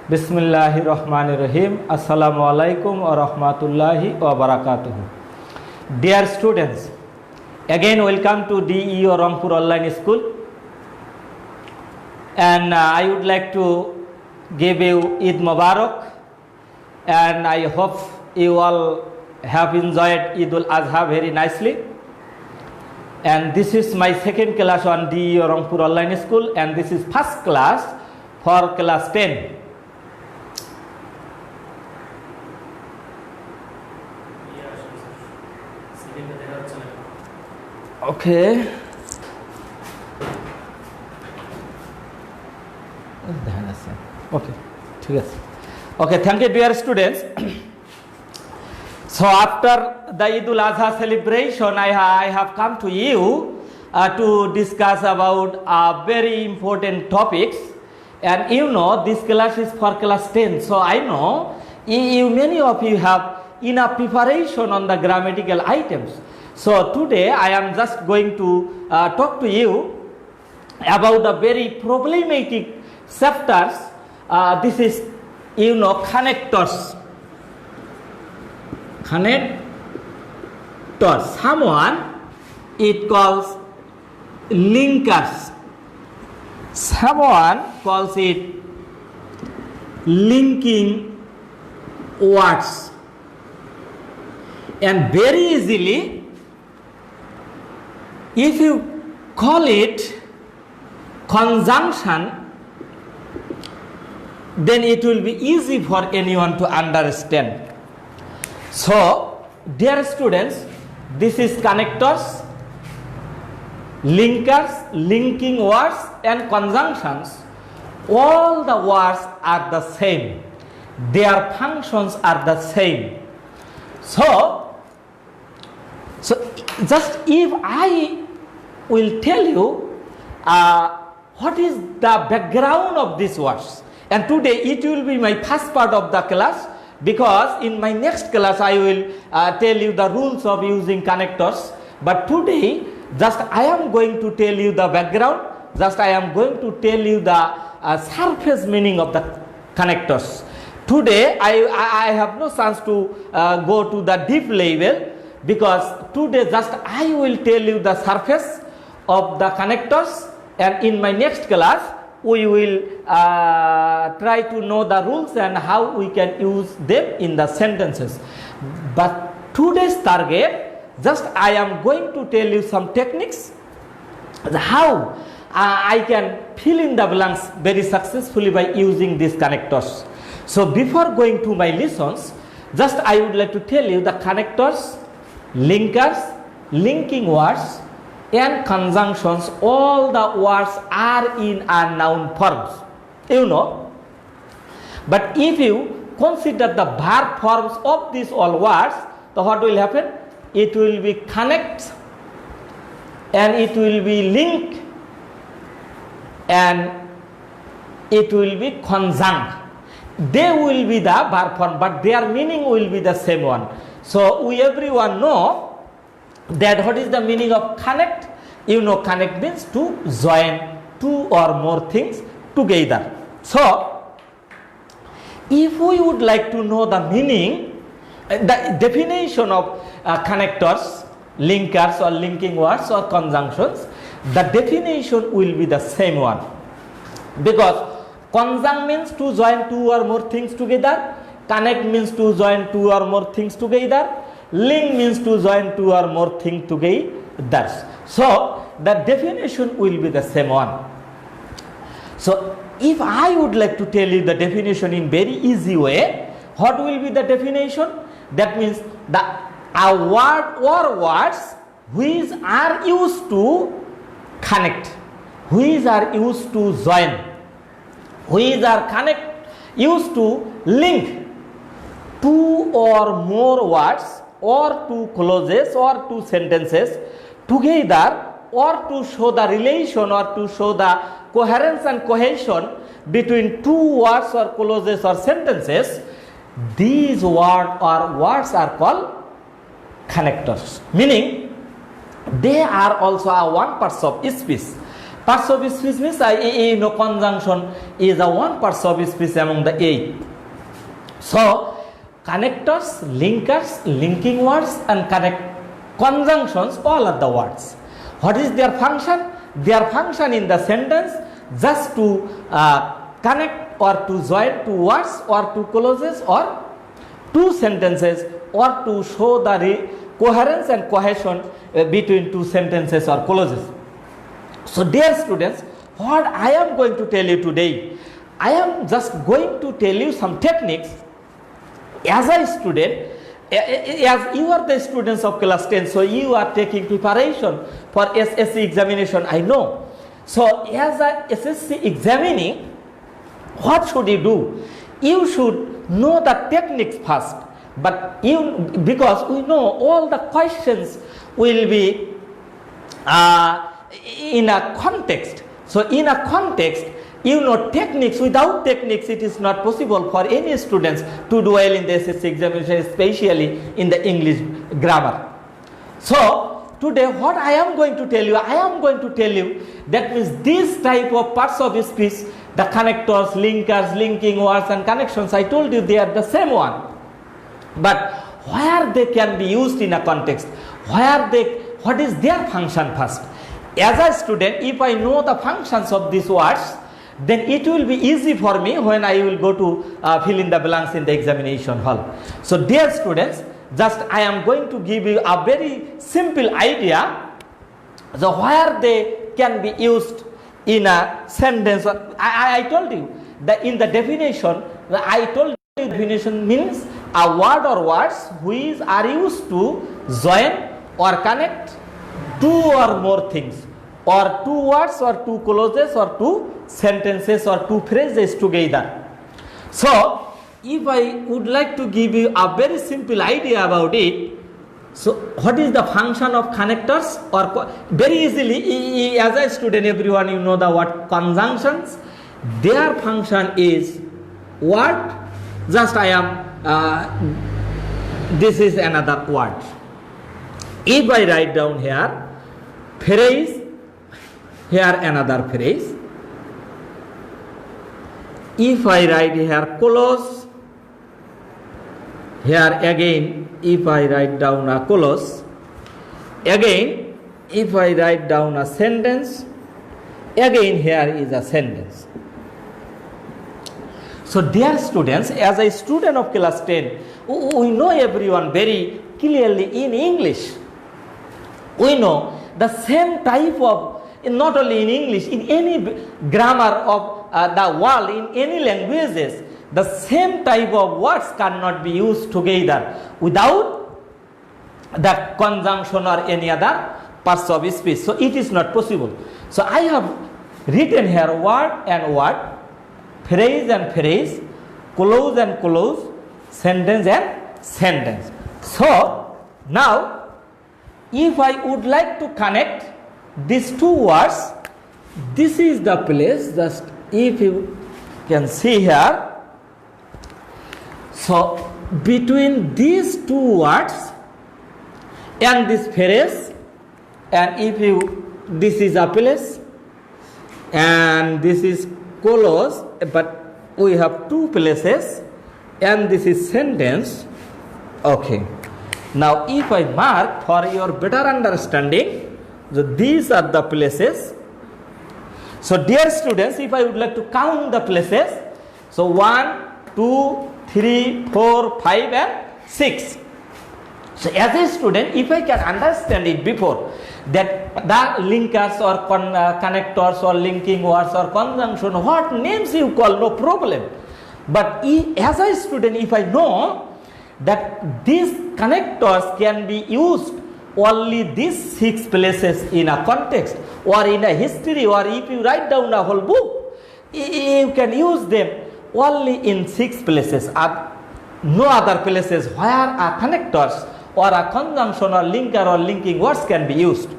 Bismillahirrahmanirrahim. Assalamu alaikum wa rahmatullahi wa barakatuh. Dear students, again welcome to DEO Rangpur Online School. And I would like to give you Eid Mubarak, and I hope you all have enjoyed Eid al-Adha very nicely. And this is my second class on DEO Rangpur Online School, and this is first class for class 10. Okay. Okay, thank you, dear students. So after the Eid al-Adha celebration, I have come to you to discuss about very important topics. And you know, this class is for class 10. So I know many of you have enough preparation on the grammatical items. So today I am just going to talk to you about the very problematic chapters. This is, you know, connectors. Connectors. Someone it calls linkers. Someone calls it linking words. And very easily, if you call it conjunction, then it will be easy for anyone to understand. So, dear students, this is connectors, linkers, linking words and conjunctions. All the words are the same. Their functions are the same. So just if I will tell you what is the background of these words, and today it will be my first part of the class, because in my next class I will tell you the rules of using connectors. But today just I am going to tell you the background, just I am going to tell you the surface meaning of the connectors. Today I have no chance to go to the deep level, because today just I will tell you the surface of the connectors, and in my next class we will try to know the rules and how we can use them in the sentences. But today's target, just I am going to tell you some techniques how I can fill in the blanks very successfully by using these connectors. So before going to my lessons, just I would like to tell you the connectors, linkers, linking words and conjunctions, all the words are in a noun forms, you know. But if you consider the verb forms of these all words, so what will happen? It will be connect, and it will be link, and it will be conjunct. They will be the verb form, but their meaning will be the same one. So we everyone know that what is the meaning of connect? You know, connect means to join two or more things together. So if we would like to know the meaning, the definition of connectors, linkers or linking words or conjunctions, the definition will be the same one. Because conjunct means to join two or more things together, connect means to join two or more things together, link means to join two or more things together. So the definition will be the same one. So if I would like to tell you the definition in very easy way, what will be the definition? That means a word or words which are used to connect, which are used to join, which are used to link two or more words or two clauses or two sentences together, or to show the relation or to show the coherence and cohesion between two words or clauses or sentences. These words are called connectors, meaning they are also a one part of speech. Parts of speech means conjunction is a one parts of speech among the 8. So connectors, linkers, linking words and conjunctions, all are the words. What is their function? Their function in the sentence just to connect or to join two words or two clauses or two sentences, or to show the coherence and cohesion between two sentences or clauses. So dear students, what I am going to tell you today, I am just going to tell you some techniques as a student, as you are the students of class 10, so you are taking preparation for SSC examination, I know. So as a SSC examining, what should you do? You should know the techniques first, but because we know all the questions will be in a context. So in a context, you know techniques. Without techniques, it is not possible for any students to do well in the SSC examination, especially in the English grammar. So today what I am going to tell you, that means this type of parts of speech, the connectors, linkers, linking words and connections, I told you they are the same one. But where they can be used in a context, what is their function first? As a student, if I know the functions of these words, then it will be easy for me when I will go to fill in the blanks in the examination hall. So dear students, just I am going to give you a very simple idea, so where they can be used in a sentence. I told you that in the definition, definition means a word or words which are used to join or connect two or more things, or two words or two clauses or two sentences or two phrases together. So if I would like to give you a very simple idea about it, so what is the function of connectors? Or very easily, as a student, everyone you know the word conjunctions. Their function is what? Just I am, this is another word. If I write down here phrase, here another phrase. If I write here clause, here again if I write down a clause, again if I write down a sentence, again here is a sentence. So dear students, as a student of class 10, we know everyone very clearly in English. We know the same type of, not only in English, in any grammar of the world, in any languages, the same type of words cannot be used together without the conjunction or any other parts of speech. So it is not possible. So I have written here word and word, phrase and phrase, clause and clause, sentence and sentence. So now if I would like to connect these two words, this is the place, just if you can see here. So between these two words and this phrase, and if you, this is a place and this is clause, but we have two places and this is sentence. Okay, now if I mark for your better understanding, so these are the places. So dear students, if I would like to count the places, so 1, 2, 3, 4, 5 and 6. So as a student, if I can understand it before, that the linkers or connectors or linking words or conjunction, what names you call, no problem. But as a student, if I know that these connectors can be used only these 6 places in a context or in a history, or if you write down a whole book, you can use them only in 6 places. No other places where a connectors or a conjunction or linker or linking words can be used.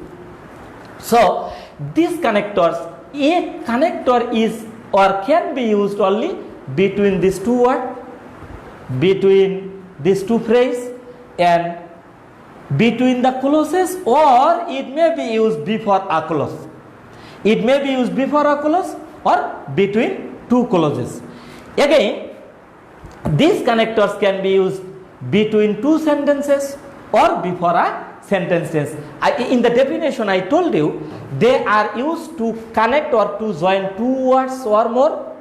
So these connectors, a connector is or can be used only between these two words, between these two phrases, and between the clauses, or it may be used before a clause. It may be used before a clause or between two clauses. Again, these connectors can be used between two sentences or before a sentences. In the definition I told you, they are used to connect or to join two words or more,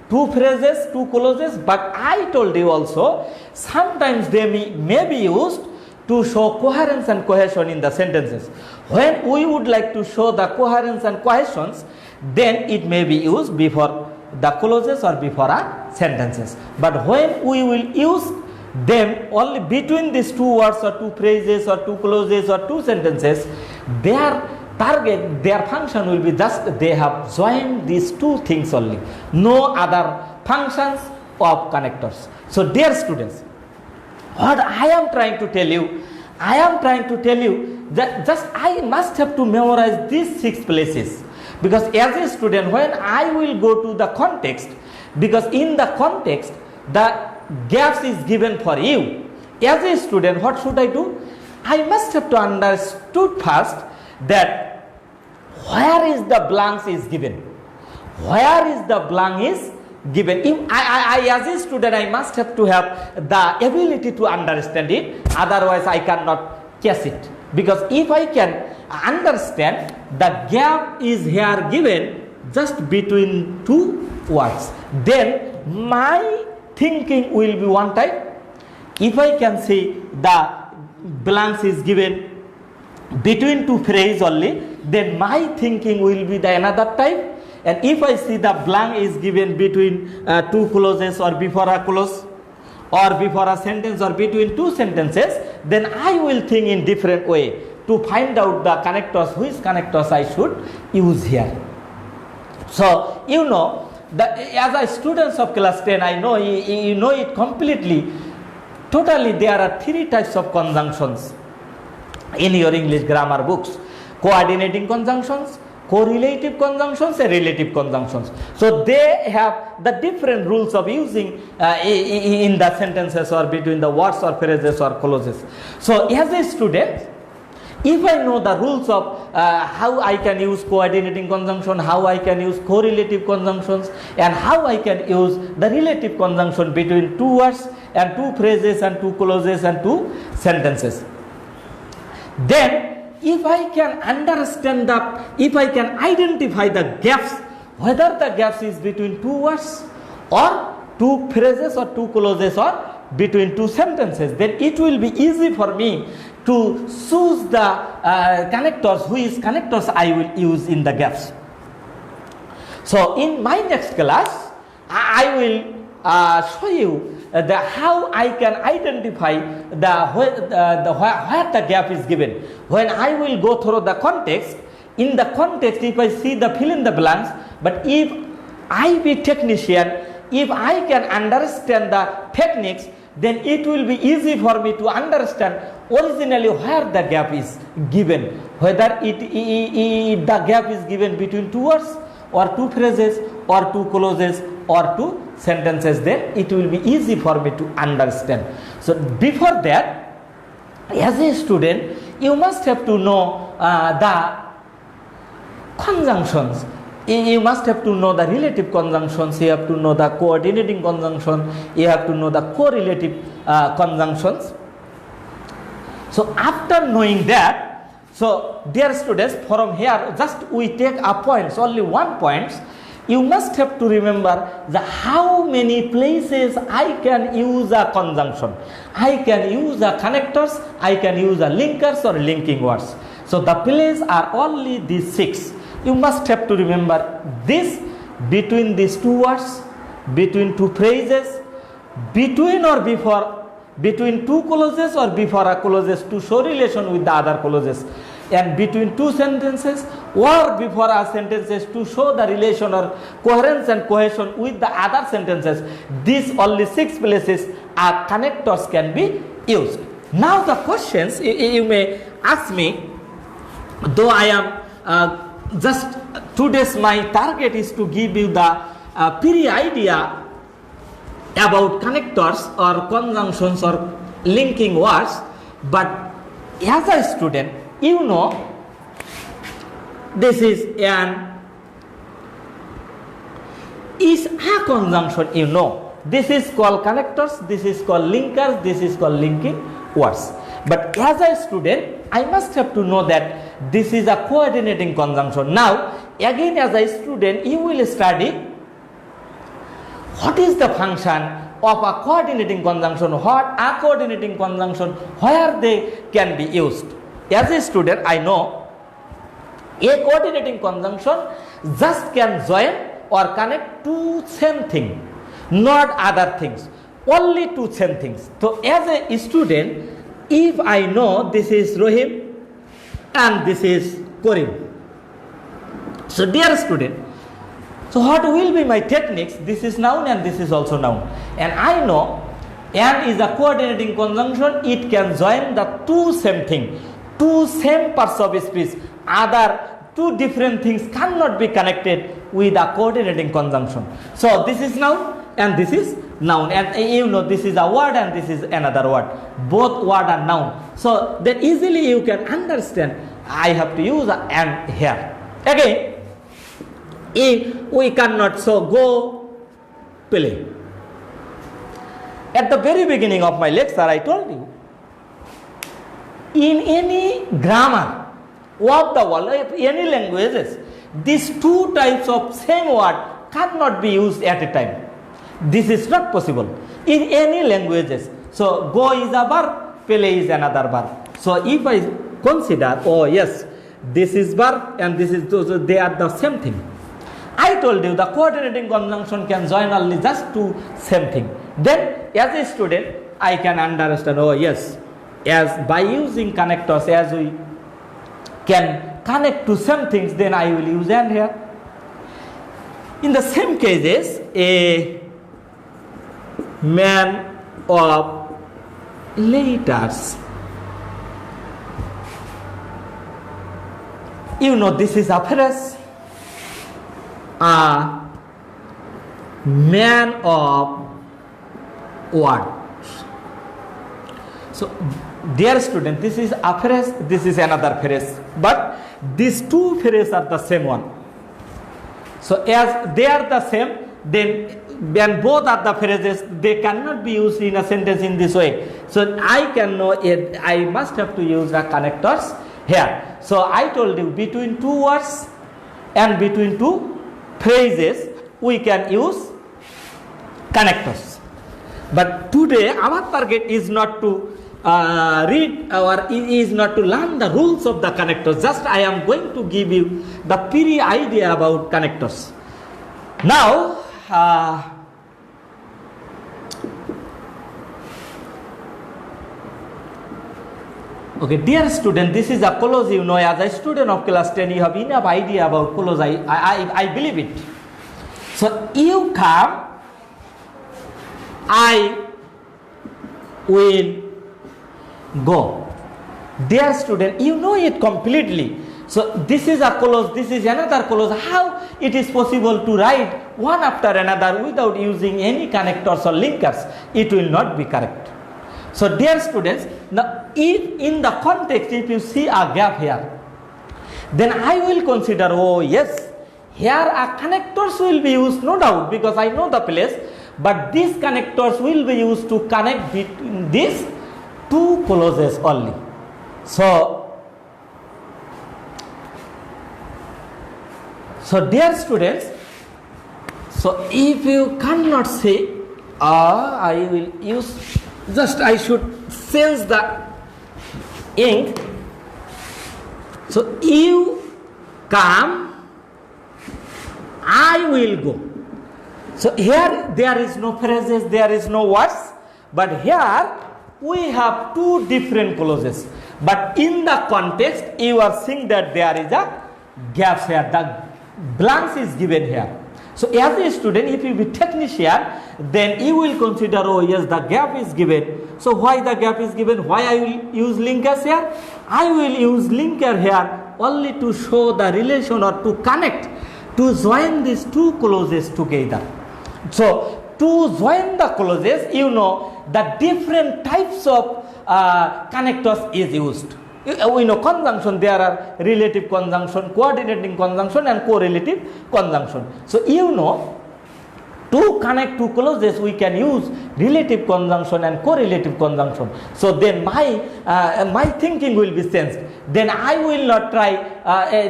two phrases, two clauses, but I told you also sometimes they may be used to show coherence and cohesion in the sentences. When we would like to show the coherence and cohesions, then it may be used before the clauses or before a sentences. But when we will use them only between these two words or two phrases or two clauses or two sentences, their target, their function will be just they have joined these two things only, no other functions of connectors. So dear students, what I am trying to tell you, that just I must have to memorize these 6 places, because as a student when I will go to the context, because in the context the gaps is given for you. As a student, what should I do? I must have to understood first that where is the blanks is given. Where is the blank is given. If I as a student, I must have to have the ability to understand it. Otherwise, I cannot catch it. Because if I can understand the gap is here given just between two words, then my thinking will be one type. If I can see the blanks is given between two phrases only, then my thinking will be the another type. And if I see the blank is given between two clauses or before a clause or before a sentence or between two sentences, then I will think in different way to find out the connectors, which connectors I should use here. So you know, as a students of class 10, I know you know it completely. Totally, there are 3 types of conjunctions in your English grammar books: coordinating conjunctions, correlative conjunctions, and relative conjunctions. So they have the different rules of using in the sentences or between the words or phrases or clauses. So as a student, if I know the rules of how I can use coordinating conjunction, how I can use correlative conjunctions, and how I can use the relative conjunction between two words and two phrases and two clauses and two sentences, then if I can understand if I can identify the gaps, whether the gaps is between two words or two phrases or two clauses or between two sentences, then it will be easy for me to choose the connectors, which connectors I will use in the gaps. So in my next class, I will show you how I can identify where the gap is given. When I will go through the context, in the context if I see the fill in the blanks, but if I be technician, if I can understand the techniques, then it will be easy for me to understand originally where the gap is given, whether the gap is given between two words or two phrases or two clauses or two sentences, then it will be easy for me to understand. So before that, as a student, you must have to know the conjunctions. You must have to know the relative conjunctions, you have to know the coordinating conjunction, you have to know the correlative conjunctions. So after knowing that, so dear students, from here just we take a points, only 1 point. You must have to remember how many places I can use a conjunction. I can use a connectors, I can use a linkers or linking words. So the places are only these 6. You must have to remember this: between these two words, between two phrases, between or before, between two clauses or before a clauses to show relation with the other clauses, and between two sentences or before a sentences to show the relation or coherence and cohesion with the other sentences. These only 6 places are connectors can be used. Now the questions you may ask me, though I am just today's my target is to give you the pre idea about connectors or conjunctions or linking words, but as a student, you know, this is an is a conjunction, you know. This is called connectors, this is called linkers, this is called linking words. But as a student, I must have to know that this is a coordinating conjunction. Now, again as a student, you will study what is the function of a coordinating conjunction, what a coordinating conjunction, where they can be used. As a student, I know a coordinating conjunction just can join or connect two same thing, not other things, only two same things. So as a student, if I know this is Rohim and this is Korim, so dear student, so what will be my techniques? This is noun and this is also noun, and I know and is a coordinating conjunction. It can join the two same thing, two same parts of speech. Other two different things cannot be connected with a coordinating conjunction. So this is noun and this is noun, and you know this is a word and this is another word. Both word are noun. So that easily you can understand. I have to use a and here. Again, if we cannot, so go play. At the very beginning of my lecture, I told you, in any grammar of the world, any languages, these two types of same word cannot be used at a time. This is not possible in any languages. So go is a verb, play is another verb. So if I consider, oh yes, this is verb and this is, they are the same thing. I told you the coordinating conjunction can join only just two same thing. Then as a student, I can understand, oh yes, as by using connectors, as we can connect to some things, then I will use and here. In the same cases, a man of letters, you know this is a phrase. A man of words. So dear student, this is a phrase, this is another phrase, but these two phrases are the same one. So as they are the same, then when both are the phrases, they cannot be used in a sentence in this way. So I can know it, I must have to use the connectors here. So I told you between two words and between two phrases we can use connectors. But today our target is not to read or is not to learn the rules of the connectors. Just I am going to give you the pre idea about connectors. Now okay, dear student, this is a clause. You know, as a student of class 10, you have enough idea about clause. I believe it. So you come, I will go. Dear student, you know it completely. So this is a clause, this is another clause. How it is possible to write one after another without using any connectors or linkers? It will not be correct. So dear students, now if in the context, if you see a gap here, then I will consider, oh yes, here a connectors will be used, no doubt, because I know the place, but these connectors will be used to connect between these two clauses only. So dear students, so if you cannot say, I will use, just I should sense the ink. So you come, I will go. So here there is no phrases, there is no words, but here we have two different clauses. But in the context, you are seeing that there is a gap here. The blanks is given here. So as a student, if you be technician, then you will consider, oh yes, the gap is given. So why the gap is given? Why I will use linkers here? I will use linker here only to show the relation or to connect, to join these two clauses together. So to join the clauses, you know, the different types of connectors is used. We know conjunction, there are relative conjunction, coordinating conjunction and correlative conjunction. So you know To connect two clauses, we can use relative conjunction and correlative conjunction. So then my thinking will be changed. Then I will not try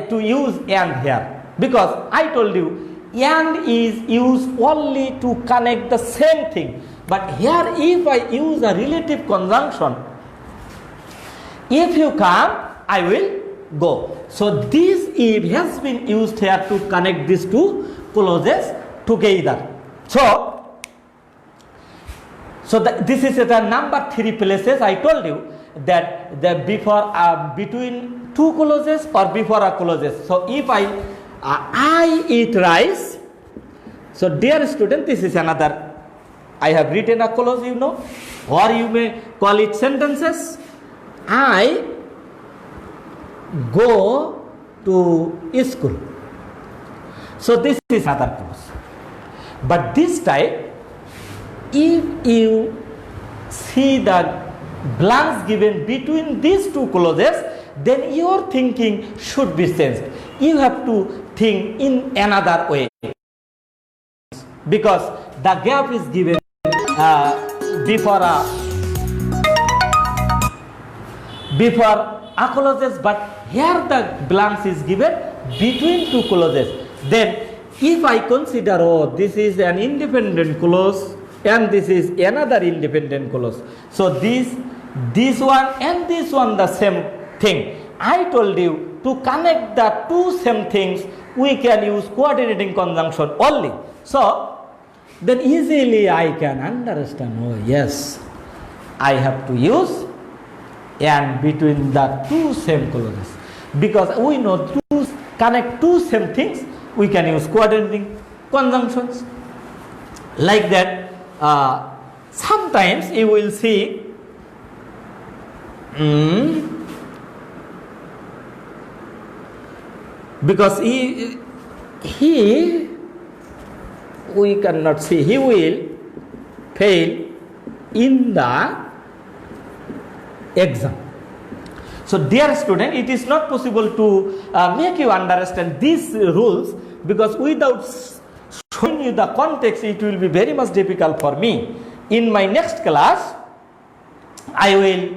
to use and here, because I told you and is used only to connect the same thing. But here, if I use a relative conjunction, if you come, I will go. So this if has been used here to connect these two clauses together. So this is the number 3 places I told you that the before between two clauses or before a clauses. So if I eat rice, so dear student, this is another, I have written a clause, you know, or you may call it sentences. I go to school. So this is another clause. But this time, if you see the blanks given between these two clauses, then your thinking should be changed. You have to think in another way, because the gap is given before a clauses, but here the blanks is given between two clauses. Then if I consider, oh, this is an independent clause and this is another independent clause, so this one and this one the same thing. I told you to connect the two same things, we can use coordinating conjunction only. So then easily I can understand, oh yes, I have to use and between the two same clauses, because we know to connect two same things, we can use coordinating conjunctions. Like that, sometimes you will see because he we cannot see, he will fail in the exam. So dear student, it is not possible to make you understand these rules, because without showing you the context, it will be very much difficult for me. In my next class, I will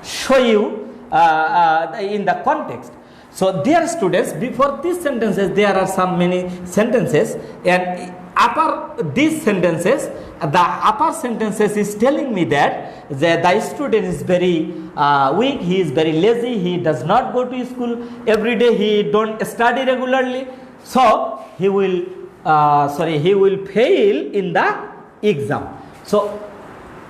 show you in the context. So dear students, before these sentences, there are some many sentences, and these sentences, the upper sentences is telling me that the student is very weak, he is very lazy, he does not go to school every day, he don't study regularly, so he will fail in the exam. So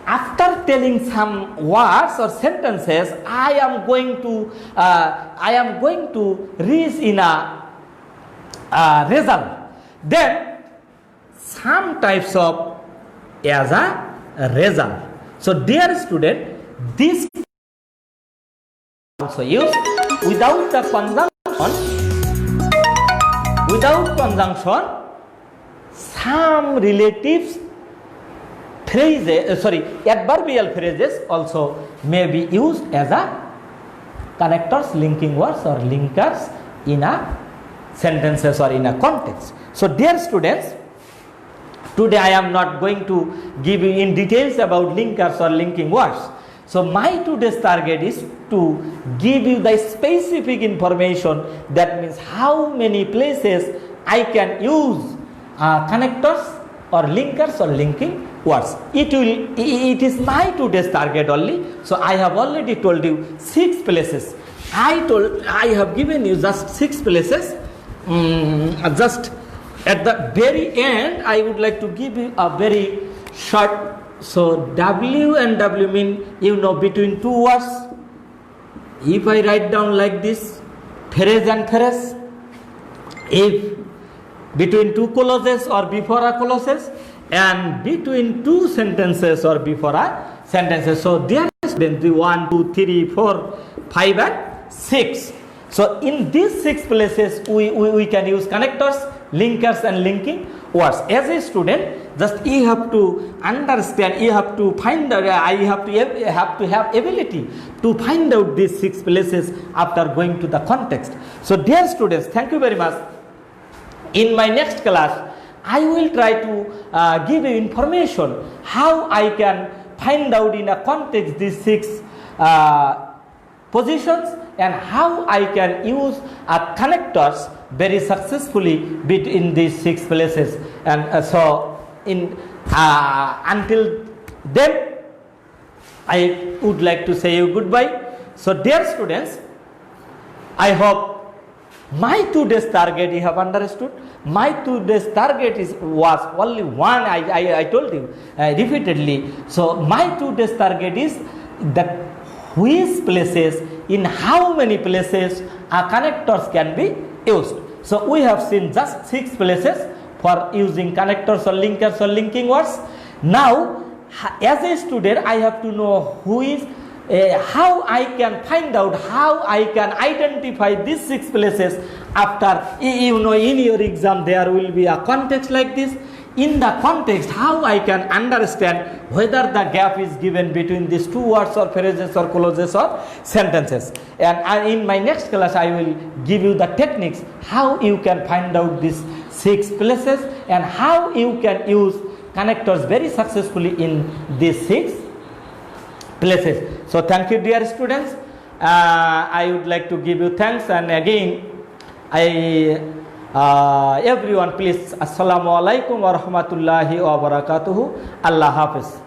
after telling some words or sentences, I am going to reach in a result. Then some types of as a result. So dear student, this also used without the conjunction, some relatives phrases, adverbial phrases also may be used as a connectors, linking words or linkers in a sentences or in a context. So dear students, today I am not going to give you in details about linkers or linking words. So my today's target is to give you the specific information, that means how many places I can use connectors or linkers or linking words. It is my today's target only. So I have already told you 6 places. I have given you just 6 places. Just at the very end, I would like to give you a very short. So W and W mean, between two words. If I write down like this, phrase and phrase, if between two clauses or before a clauses, and between two sentences or before a sentences. So there is then the 1, 2, 3, 4, 5 and 6. So in these 6 places, we can use connectors, linkers and linking words. As a student, just you have to understand, you have to find out, you have to have ability to find out these 6 places after going to the context. So dear students, thank you very much. In my next class, I will try to give you information how I can find out in a context these 6 positions and how I can use connectors very successfully between these 6 places. And so in until then, I would like to say you goodbye. So dear students, I hope my today's target you have understood. My today's target was only one. I told you repeatedly. So my today's target is that which places, in how many places connectors can be used. So we have seen just 6 places for using connectors or linkers or linking words. Now as a student, I have to know who is how I can find out, how I can identify these 6 places after, in your exam there will be a context like this. In the context, how I can understand whether the gap is given between these 2 words or phrases or clauses or sentences. And in my next class, I will give you the techniques how you can find out these 6 places and how you can use connectors very successfully in these 6 places. So thank you dear students. I would like to give you thanks, and again everyone please, assalamu alaikum wa rahmatullahi wa barakatuhu. Allah Hafiz.